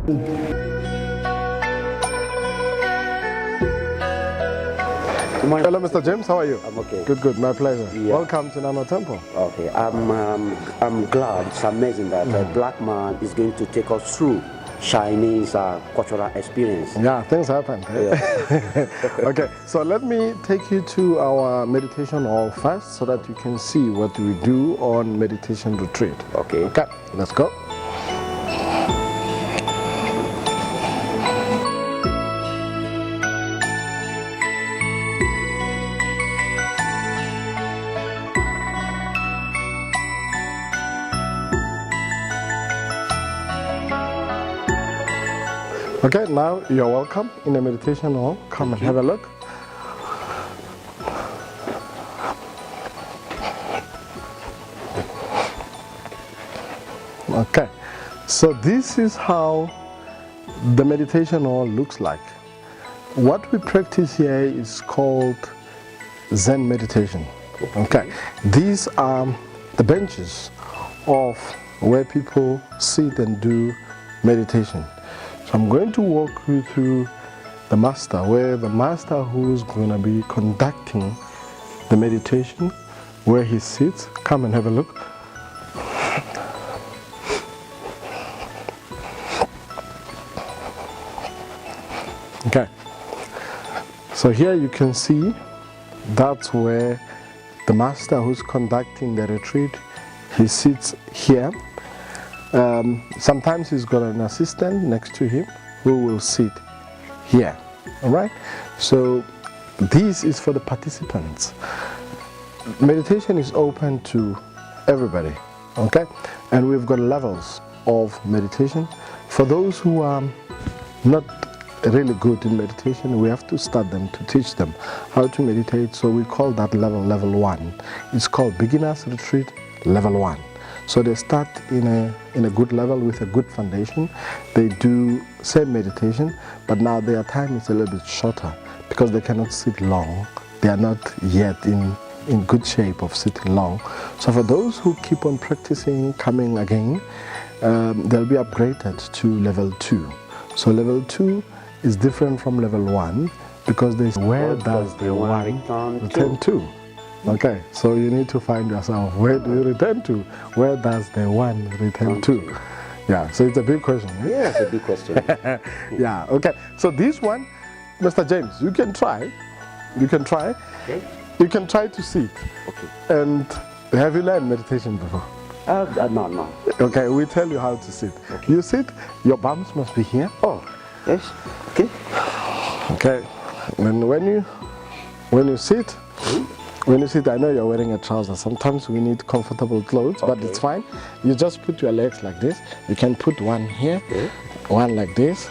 Good morning. Hello, Mr. James. How are you? I'm okay. Good, good. My pleasure. Yeah. Welcome to Nano Temple. Okay. I'm glad. It's amazing that a black man is going to take us through Chinese cultural experience. Yeah, things happen. Yeah. Okay, so let me take you to our meditation hall first so that you can see what we do on meditation retreat. Okay. Okay, let's go. Okay, now you're welcome in the meditation hall. Come and have a look. Okay, so this is how the meditation hall looks like. What we practice here is called Zen meditation. Okay, these are the benches of where people sit and do meditation. So I'm going to walk you through the master, where the master who's going to be conducting the meditation, where he sits. Come and have a look. Okay, so here you can see that's where the master who's conducting the retreat, he sits here. Sometimes he's got an assistant next to him who will sit here. All right, so this is for the participants. Meditation is open to everybody. Okay, and we've got levels of meditation. For those who are not really good in meditation, we have to start them to teach them how to meditate. So we call that level 1. It's called beginners retreat level 1. So they start in a good level with a good foundation. They do same meditation, but now their time is a little bit shorter because they cannot sit long. They are not yet in good shape of sitting long. So for those who keep on practicing, coming again, they'll be upgraded to level 2. So level 2 is different from level 1 because there's where does the one return to? Okay, so you need to find yourself, where do you return to? Where does the one return to? Yeah, so it's a big question. Yeah, it's a big question. Yeah, okay. So this one, Mr. James, you can try. You can try. Okay. You can try to sit. Okay. And have you learned meditation before? No. Okay, we tell you how to sit. Okay. You sit, your bums must be here. Oh, yes. Okay. Okay. And when you sit, when you sit, I know you're wearing a trouser. Sometimes we need comfortable clothes, but it's fine. You just put your legs like this. You can put one here, one like this,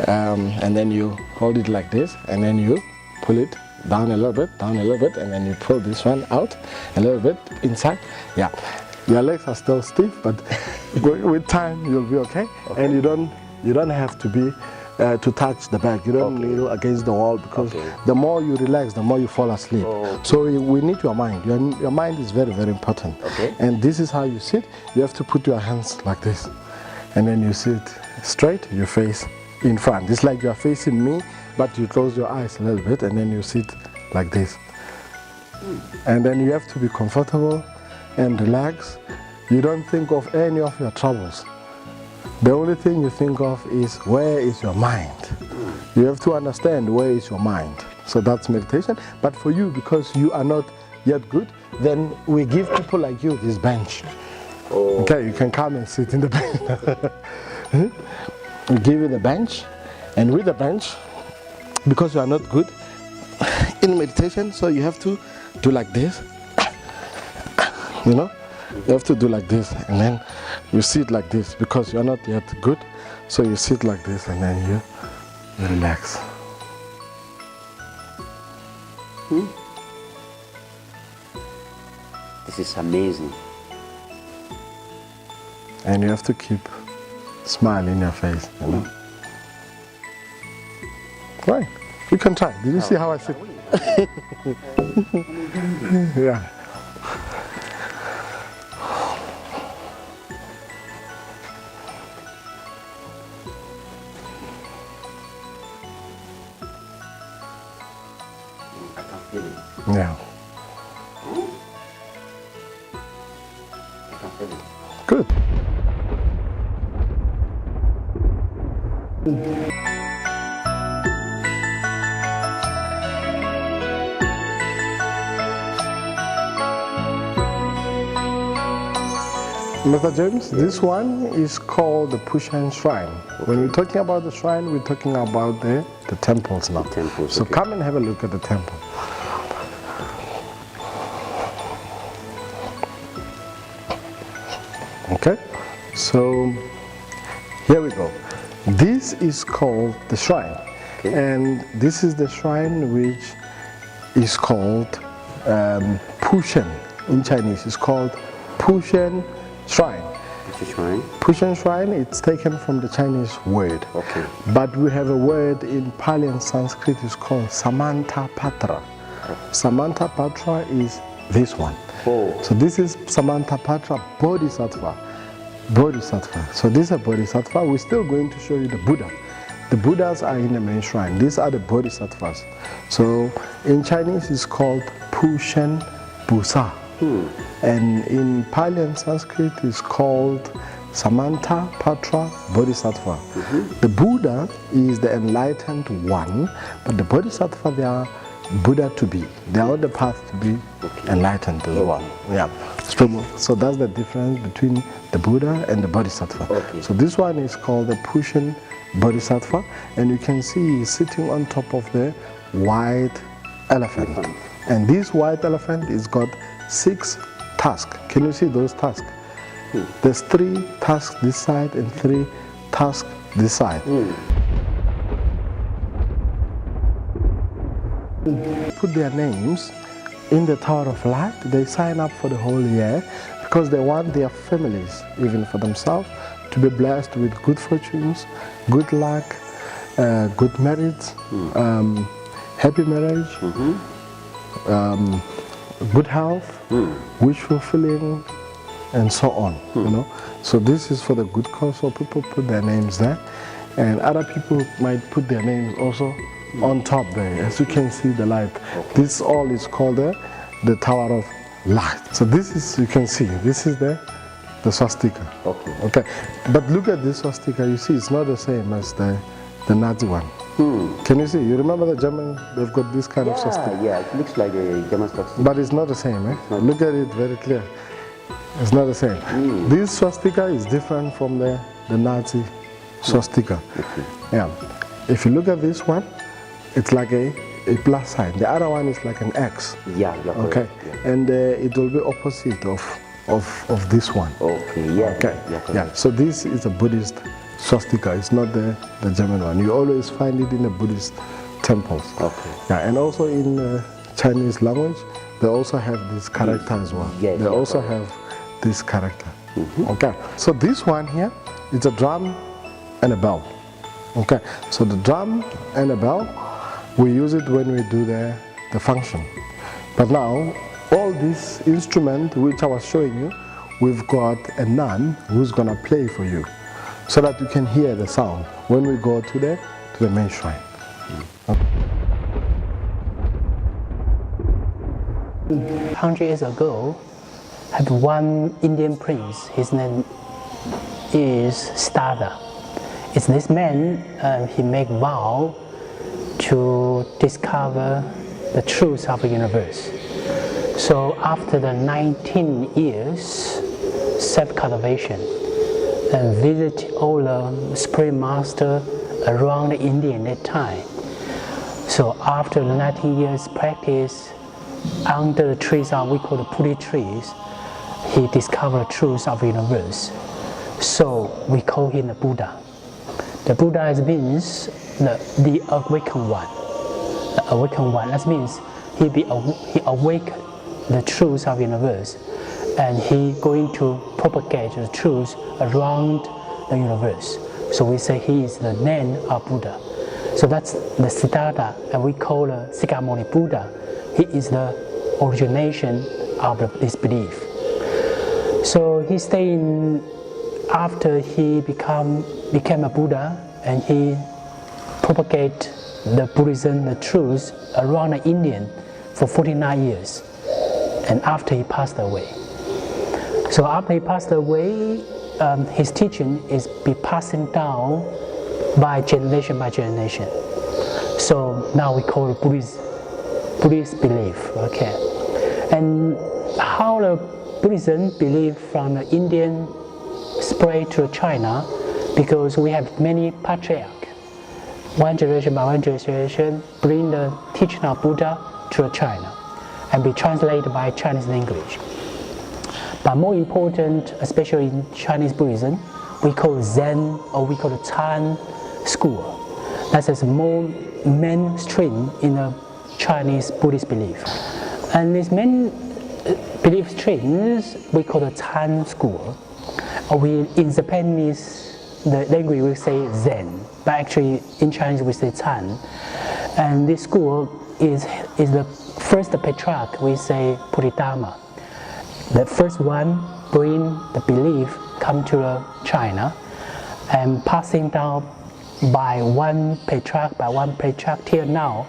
and then you hold it like this, and then you pull it down a little bit, and then you pull this one out a little bit inside. Yeah, your legs are still stiff, but with time you'll be okay. And you don't have to be to touch the back. You don't kneel against the wall because the more you relax, the more you fall asleep. So we need your mind. Your mind is very, very important. And this is how you sit. You have to put your hands like this. And then you sit straight, you face in front. It's like you are facing me, but you close your eyes a little bit and then you sit like this. And then you have to be comfortable and relax. You don't think of any of your troubles. The only thing you think of is, where is your mind? You have to understand where is your mind. So that's meditation. But for you, because you are not yet good, then we give people like you this bench. Okay, you can come and sit in the bench. We give you the bench, and with the bench, because you are not good in meditation, so you have to do like this. You know? You have to do like this, and then you sit like this because you're not yet good. So you sit like this, and then you relax. This is amazing. And you have to keep smile in your face, you know. Right, you can try. Did you see how I sit? Yeah. Really? Yeah. I can feel it. Good. Mr. James, this one is called the Pushan Shrine. When we're talking about the shrine, we're talking about the temples now. The temples, So okay. come and have a look at the temple. Okay, so here we go. This is called the shrine. Okay. And this is the shrine which is called Pushan in Chinese. It's called Pushan Shrine. It's a shrine. Pushan Shrine, it's taken from the Chinese word. Okay. But we have a word in Pali and Sanskrit, it's called Samanta Patra. Samanta Patra is this one. Oh. So this is Samanta Patra Bodhisattva. Bodhisattva. So this is a Bodhisattva. We're still going to show you the Buddha. The Buddhas are in the main shrine. These are the Bodhisattvas. So in Chinese it's called Pushan Busa. And in Pali and Sanskrit it's called Samanta Patra Bodhisattva. The Buddha is the enlightened one, but the Bodhisattva, they are Buddha to be. They are on the path to be enlightened as well. Yeah. So that's the difference between the Buddha and the Bodhisattva. Okay. So this one is called the Pushan Bodhisattva, and you can see he's sitting on top of the white elephant. And this white elephant is got 6 tusks. Can you see those tusks? There's 3 tusks this side and 3 tusks this side. Put their names in the Tower of Light. They sign up for the whole year because they want their families, even for themselves, to be blessed with good fortunes, good luck, good marriage, happy marriage, good health, wish fulfilling, and so on. You know, so this is for the good cause. So people put their names there, and other people might put their names also on top there. As you can see, the light. This all is called the Tower of Light. So this is, you can see, this is the swastika. Okay. But look at this swastika. You see, it's not the same as the Nazi one. Can you see? You remember the German? They've got this kind of swastika. Yeah, it looks like a German swastika. But it's not the same, eh? Look at it very clear. It's not the same. This swastika is different from the Nazi swastika. Yeah. If you look at this one, it's like a plus sign. The other one is like an X. Yeah, you're correct. Okay. Yeah. And it will be opposite of this one. Okay, yeah. Okay. You're correct. Yeah. So this is a Buddhist swastika. It's not the German one. You always find it in the Buddhist temples. Okay. Yeah. And also in Chinese language, they also have this character as well. Yes, they you're also correct. have this character. Okay. So this one here, it's a drum and a bell. Okay. So the drum and a bell, we use it when we do the function. But now, all these instruments which I was showing you, we've got a nun who's gonna play for you, so that you can hear the sound when we go to the main shrine. 100 years ago, had one Indian prince. His name is Siddhartha. It's this man. He make vow to discover the truth of the universe. So after the 19 years self-cultivation and visit all the spirit master around India in that time. So after the 19 years practice, under the trees we call the Puri trees, he discovered the truth of the universe. So we call him the Buddha. The Buddha means the awakened one. The awakened one. That means he awakened the truth of the universe, and he going to propagate the truth around the universe. So we say he is the name of Buddha. So that's the Siddhartha, and we call the Sikamoni Buddha. He is the origination of this belief. So he stayed in, after he became a Buddha, and he propagate the Buddhism, the truth around the Indian for 49 years, and after he passed away. So after he passed away, his teaching is be passing down by generation. So now we call it Buddhist belief. Okay, and how the Buddhism belief from the Indian spread to China, because we have many patriarchs. One generation by one generation bring the teaching of Buddha to China and be translated by Chinese language. But more important, especially in Chinese Buddhism, we call Zen or we call the Chan school. That is more mainstream in the Chinese Buddhist belief. And this main belief streams we call the Chan school. Or in Japanese, the language we say Zen, but actually in Chinese we say Chan. And this school is the first patriarch, we say Bodhidharma. The first one bring the belief come to China and passing down by one patriarch till now.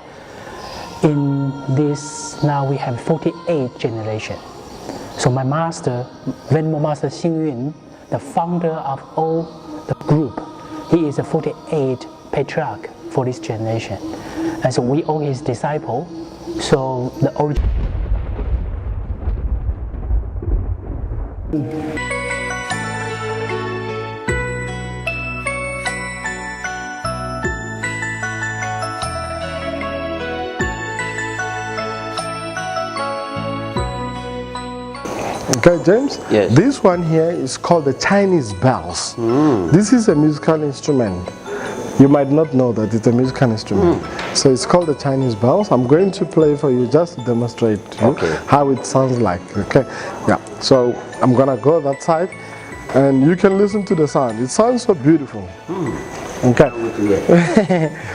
In this, now we have 48 generations. So my master, Venerable Master Xing Yun, the founder of all the group, he is a 48 patriarch for this generation. And so we all his disciple. So the origin. Okay, James? Yes. This one here is called the Chinese bells. This is a musical instrument. You might not know that it's a musical instrument. So it's called the Chinese bells. I'm going to play for you just to demonstrate to you how it sounds like. Okay? Yeah. So I'm gonna go that side and you can listen to the sound. It sounds so beautiful. Okay.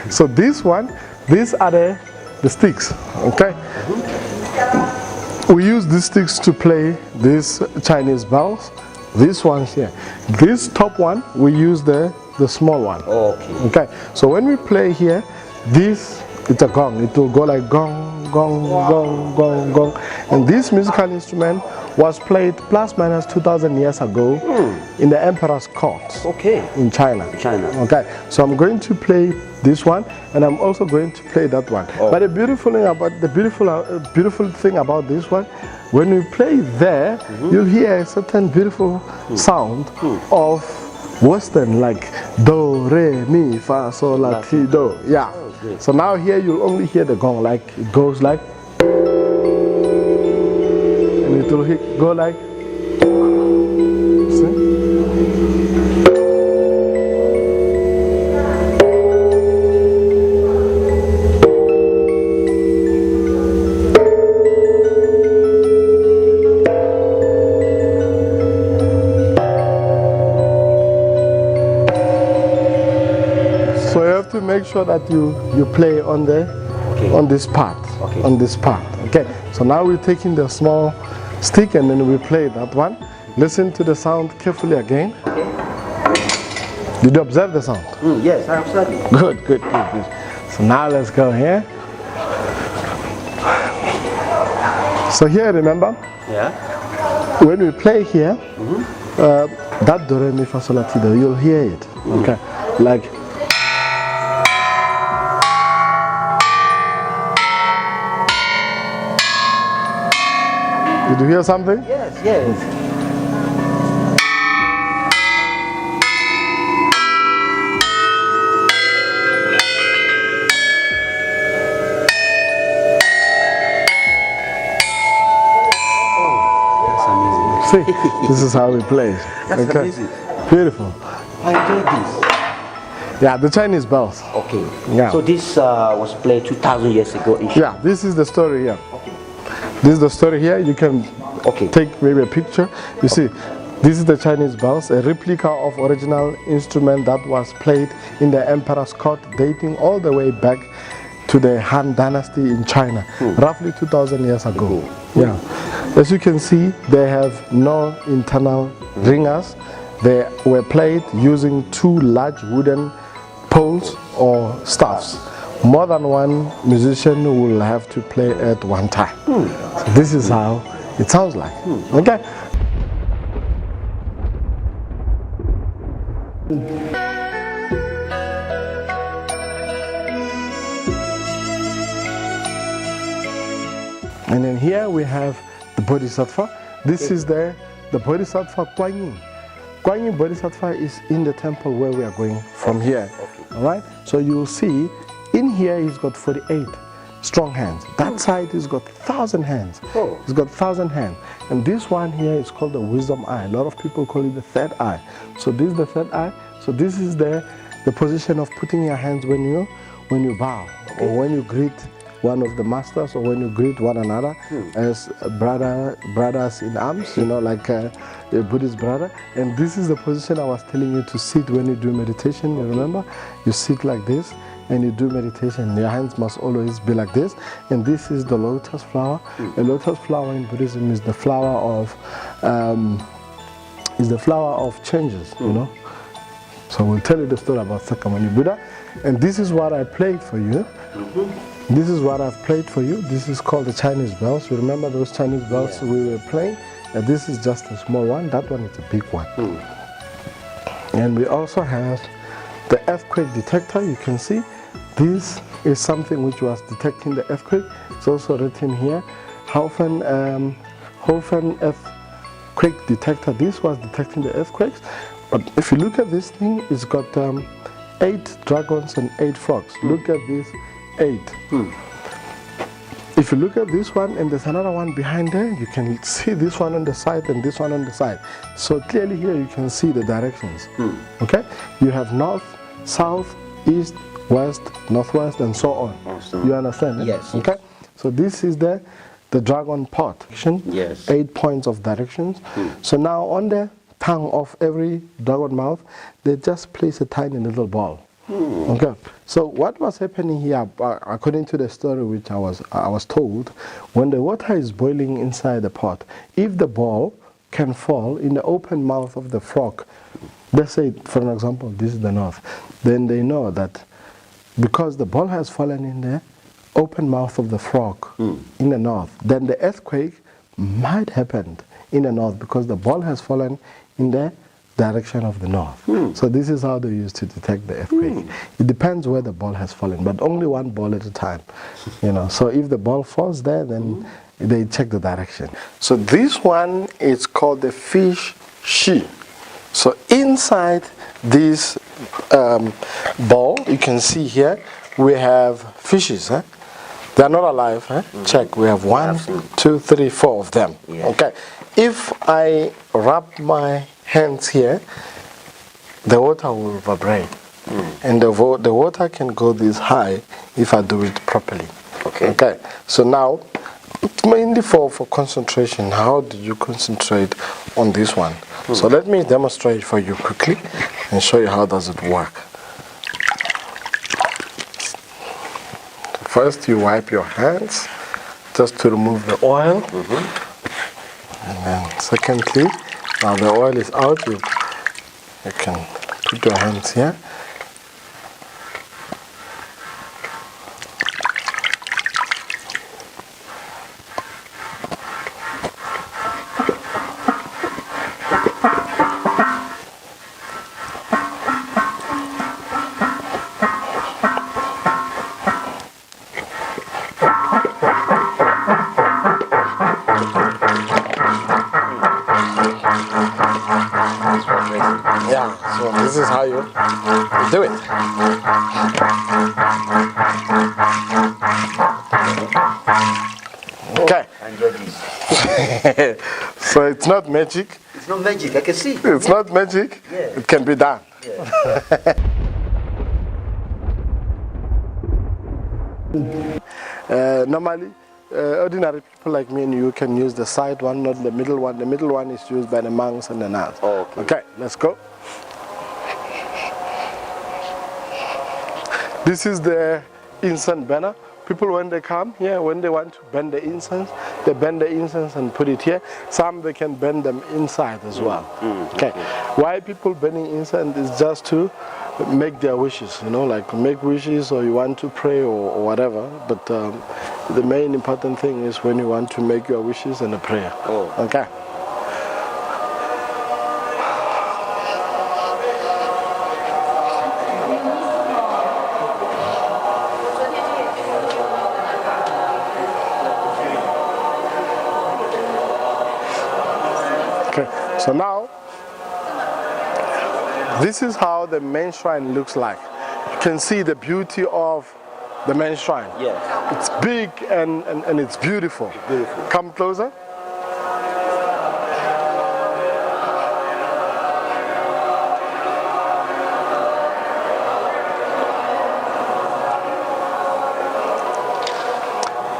So this one, these are the sticks. Okay? We use these sticks to play these Chinese bells. This one here. This top one, we use the small one. Okay. So when we play here, this, it's a gong. It will go like gong, gong, gong, gong, gong. And this musical instrument was played plus minus 2,000 years ago in the emperor's court in China. Okay. So I'm going to play this one, and I'm also going to play that one. But the beautiful thing about this one, when we play there, you'll hear a certain beautiful sound of Western, like do, re, mi, fa, sol, la, ti, do. Yeah. So now here you'll only hear the gong, like it goes like, and it will go like. See? So you have to make sure that you play on this part, on this part. Okay. So now we're taking the small stick and then we play that one. Listen to the sound carefully again. Did you observe the sound? Yes, I observed it. Good, good, good, good. So now let's go here. So here, remember? Yeah. When we play here, that do, re, mi, fa, sol, la, ti, do, you'll hear it. Okay. Like. Did you hear something? Yes, yes. See, this is how we play. That's amazing. Beautiful. I enjoyed this. Yeah, the Chinese bells. Okay. Yeah. So this was played 2,000 years ago in China. Yeah, this is the story here. This is the story here. You can take maybe a picture. You see, this is the Chinese bells, a replica of original instrument that was played in the emperor's court, dating all the way back to the Han Dynasty in China, roughly 2,000 years ago. Yeah. As you can see, they have no internal ringers. They were played using two large wooden poles or staffs. more than one musician will have to play at one time. So this is how it sounds like. Okay. And then here we have the Bodhisattva. This is the Bodhisattva Kuan Yin. Kuan Yin Bodhisattva is in the temple where we are going from here. All right. So you will see in here he's got 48 strong hands. That side he's got 1,000 hands. He's got 1,000 hands. And this one here is called the wisdom eye. A lot of people call it the third eye. So this is the third eye. So this is the position of putting your hands when you bow or when you greet one of the masters, or when you greet one another as brothers in arms, you know, like a Buddhist brother. And this is the position I was telling you to sit when you do meditation. You remember? You sit like this and you do meditation. Your hands must always be like this. And this is the lotus flower. The lotus flower in Buddhism is the flower of changes, you know. So we'll tell you the story about Sakyamuni Buddha. And this is what I played for you. This is what I've played for you. This is called the Chinese bells. You remember those Chinese bells we were playing? And this is just a small one. That one is a big one. And we also have the earthquake detector. You can see this is something which was detecting the earthquake. It's also written here, Hofen earthquake detector. This was detecting the earthquakes. But if you look at this thing, it's got 8 dragons and 8 frogs. Look at this 8. If you look at this one, and there's another one behind there, you can see this one on the side and this one on the side. So clearly here you can see the directions. Okay? You have north, south, east, west, northwest, and so on. Awesome. You understand? Yes. Okay? So this is the dragon pot. Yes. 8 points of directions. So now on the tongue of every dragon mouth, they just place a tiny little ball. Okay. So what was happening here, according to the story which I was told, when the water is boiling inside the pot, if the ball can fall in the open mouth of the frog, let's say, for an example, this is the north, then they know that because the ball has fallen in the open mouth of the frog in the north, then the earthquake might happen in the north because the ball has fallen in the direction of the north. So this is how they used to detect the earthquake. It depends where the ball has fallen, but only one ball at a time. You know, so if the ball falls there, then they check the direction. So this one is called the fish shi. So inside this ball, you can see here we have fishes. They are not alive. Check. We have 1, 2, 3, 4 of them. Okay. If I rub my hands here, the water will vibrate, and the water can go this high if I do it properly. Okay. So now, it's mainly for concentration. How do you concentrate on this one? So let me demonstrate for you quickly and show you how does it work. First, you wipe your hands just to remove the oil. And then secondly, now the oil is out, you can put your hands here. Yeah, so this is how you do it. Okay. So it's not magic. It's not magic, I can see. It's not magic. It can be done. Normally, ordinary people like me and you can use the side one, not the middle one. The middle one is used by the monks and the nuns. Okay, let's go. This is the incense burner. People, when they come here, when they want to burn the incense, they burn the incense and put it here. Some they can burn them inside as well. Okay. Why people burning incense is just to make their wishes, like make wishes, or you want to pray or whatever. But the main important thing is when you want to make your wishes and a prayer. Oh. Okay. Okay, so now this is how the main shrine looks like. You can see the beauty of the main shrine. Yes. It's big and it's beautiful. Beautiful. Come closer.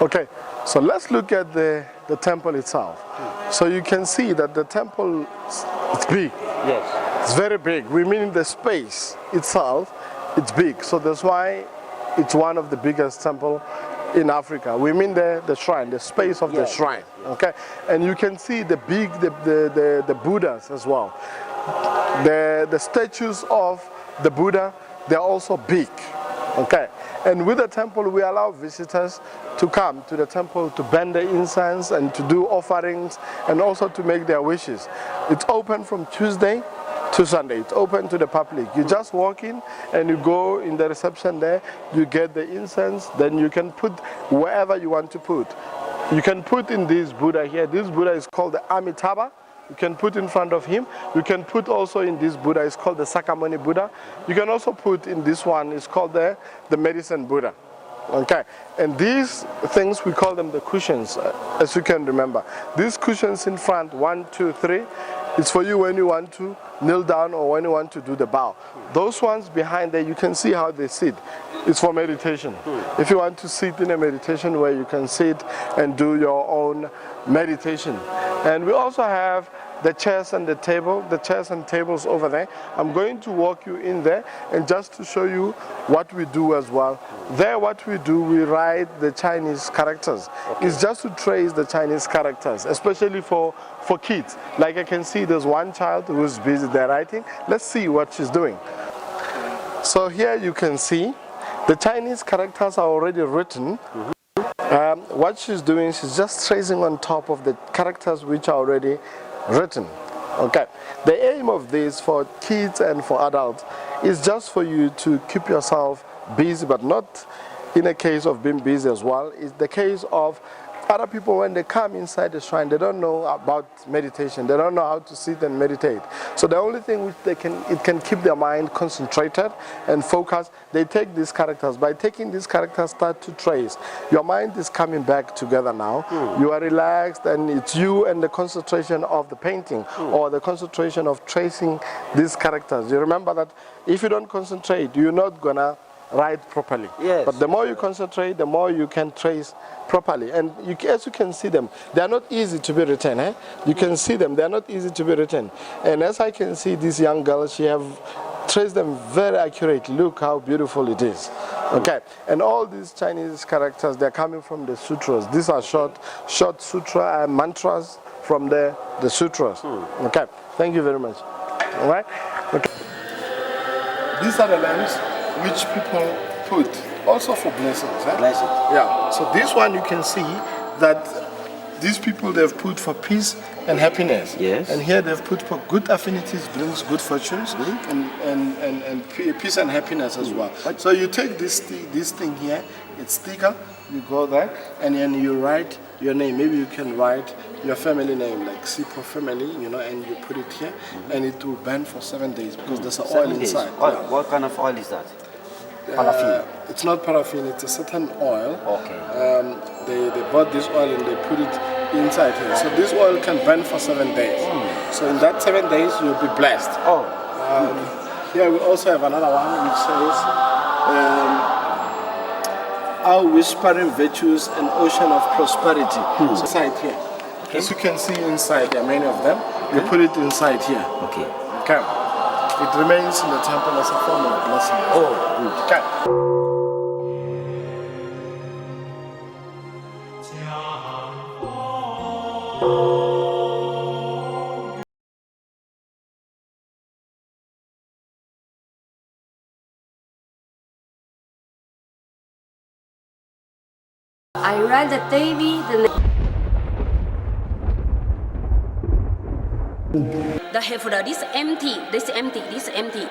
Okay, so let's look at the temple itself. So you can see that the temple it's big. Yes. It's very big. We mean the space itself, it's big. So that's why it's one of the biggest temple in Africa. We mean the shrine, the space of the shrine. Okay, and you can see the big, the Buddhas as well. The statues of the Buddha, they're also big. Okay, and with the temple we allow visitors to come to the temple to burn the incense and to do offerings and also to make their wishes. It's open from Tuesday to Sunday. It's open to the public. You just walk in and you go in the reception there, you get the incense, then you can put wherever you want to put. You can put in this Buddha here. This Buddha is called the Amitabha. You can put in front of him. You can put also in this Buddha, it's called the Sakamuni Buddha. You can also put in this one, it's called the medicine Buddha. Okay, and these things we call them the cushions, as you can remember. These cushions in front, 1, 2, 3, it's for you when you want to kneel down or when you want to do the bow. Those ones behind there, you can see how they sit. It's for meditation. If you want to sit in a meditation where you can sit and do your own meditation. And we also have the chairs and the chairs and tables over there. I'm going to walk you in there and just to show you what we do as well. There what we do, we write the Chinese characters. Okay. It's just to trace the Chinese characters, especially for kids. Like I can see there's one child who's busy there writing. Let's see what she's doing. So here you can see the Chinese characters are already written. What she's doing, she's just tracing on top of the characters which are already written. Okay, the aim of this for kids and for adults is just for you to keep yourself busy, but not in a case of being busy as well. It's the case of other people when they come inside the shrine, they don't know about meditation, they don't know how to sit and meditate. So the only thing which it can keep their mind concentrated and focused, they take these characters. By taking these characters, start to trace. Your mind is coming back together now. You are relaxed and it's you and the concentration of the painting or the concentration of tracing these characters. You remember that if you don't concentrate, you're not gonna write properly. Yes. But the more you concentrate, the more you can trace properly. And as you can see them, they are not easy to be written. Eh? You can see them, they are not easy to be written. And as I can see this young girl, she have traced them very accurately. Look how beautiful it is. Okay, and all these Chinese characters, they're coming from the sutras. These are short sutra and mantras from the sutras. Okay, thank you very much. All right. Okay. These are the lamps which people put also for blessings. Eh? Blessings. Yeah. So this one you can see that these people they've put for peace and happiness. Yes. And here they've put for good affinities brings good fortunes and peace and happiness as well. So you take this thing here, it's sticker, you go there and then you write your name. Maybe you can write your family name, like Sipo family, and you put it here and it will burn for 7 days because there's an oil inside. Oil. Yeah. What kind of oil is that? Paraffin. It's not paraffin, it's a certain oil. Okay. They bought this oil and they put it inside here. So this oil can burn for 7 days. So in that 7 days you'll be blessed. Oh. Here we also have another one which says our whispering virtues and ocean of prosperity. So inside here. Okay. As you can see inside there, many of them, we put it inside here. Okay. Okay. It remains in the temple as a form of blessing. Oh, good. Okay. I write the David. The half the this empty, this empty, this empty,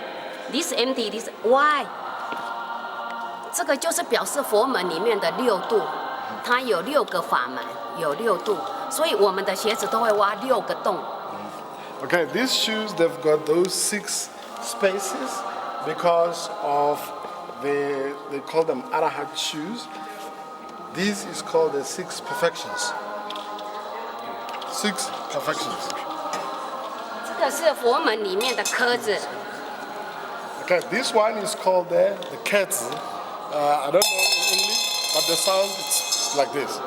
this empty, this why？ 这个就是表示佛门里面的6度，它有6个法门，有6度，所以我们的鞋子都会挖6个洞。Okay, these shoes, they've got those 6 spaces because of they call them Arahat shoes. This is called the 6 perfections. 6 perfections. 这个是佛门里面的科子， Okay, this one is called the Ketz. I don't know in English, but the sound it's like this.